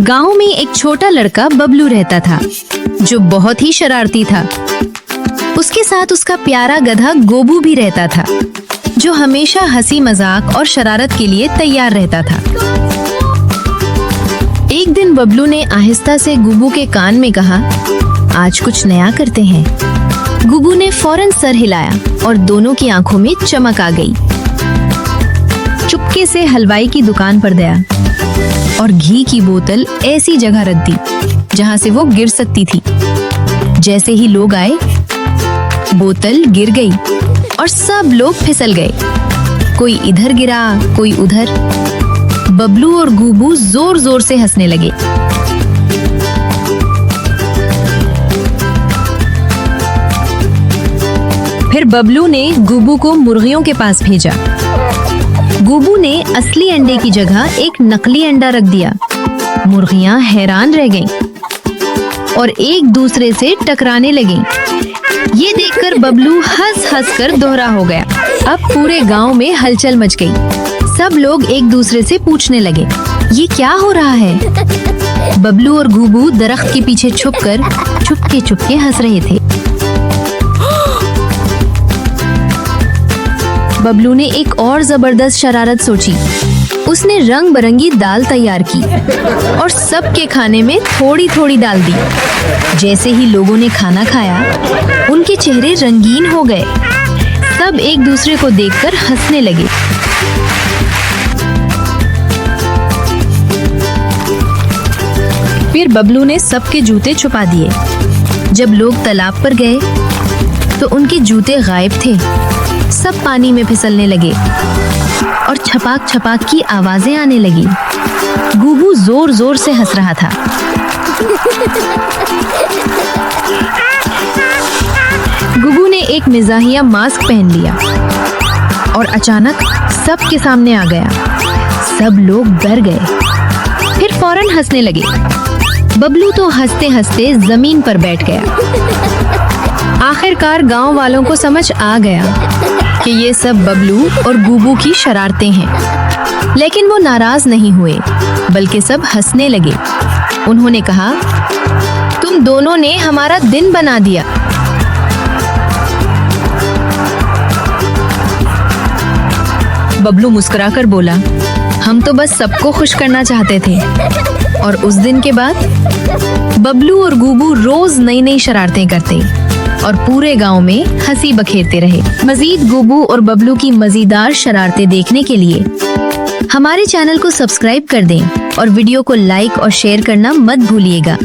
गांव में एक छोटा लड़का बबलू रहता था जो बहुत ही शरारती था। उसके साथ उसका प्यारा गधा गोबू भी रहता था जो हमेशा हंसी मजाक और शरारत के लिए तैयार रहता था। एक दिन बबलू ने आहिस्ता से गुबू के कान में कहा, आज कुछ नया करते हैं। गुबू ने फौरन सर हिलाया और दोनों की आंखों में चमक आ गई। चुपके से हलवाई की दुकान पर गया और घी की बोतल ऐसी जगह रख दी जहां से वो गिर सकती थी। जैसे ही लोग आए, बोतल गिर गई और सब लोग फिसल गए। कोई इधर गिरा, कोई उधर। बबलू और गुबू जोर जोर से हंसने लगे। फिर बबलू ने गुबू को मुर्गियों के पास भेजा। गुबू ने असली अंडे की जगह एक नकली अंडा रख दिया। मुर्गियां हैरान रह गईं और एक दूसरे से टकराने लगीं। ये देखकर बबलू हंस हंस कर दोहरा हो गया। अब पूरे गांव में हलचल मच गई। सब लोग एक दूसरे से पूछने लगे, ये क्या हो रहा है? बबलू और गुबू दरख्त के पीछे छुपकर चुपके हंस रहे थे। बबलू ने एक और जबरदस्त शरारत सोची। उसने रंग बिरंगी दाल तैयार की और सबके खाने में थोड़ी थोड़ी डाल दी। जैसे ही लोगों ने खाना खाया, उनके चेहरे रंगीन हो गए। सब एक दूसरे को देखकर हंसने लगे। फिर बबलू ने सबके जूते छुपा दिए। जब लोग तालाब पर गए तो उनके जूते गायब थे। सब पानी में फिसलने लगे और छपाक छपाक की आवाजें आने लगी। गुबू जोर जोर से हंस रहा था। गुबू ने एक मिजाहिया मास्क पहन लिया और अचानक सबके सामने आ गया। सब लोग डर गए, फिर फौरन हंसने लगे। बबलू तो हंसते हंसते जमीन पर बैठ गया। आखिरकार गांव वालों को समझ आ गया कि ये सब बबलू और गुबू की शरारतें हैं। लेकिन वो नाराज नहीं हुए, बल्कि सब हंसने लगे। उन्होंने कहा, तुम दोनों ने हमारा दिन बना दिया। बबलू मुस्कुराकर बोला, हम तो बस सबको खुश करना चाहते थे। और उस दिन के बाद बबलू और गुबू रोज नई नई शरारतें करते और पूरे गांव में हंसी बखेरते रहे। मजीद गुबू और बबलू की मजेदार शरारतें देखने के लिए हमारे चैनल को सब्सक्राइब कर दें और वीडियो को लाइक और शेयर करना मत भूलिएगा।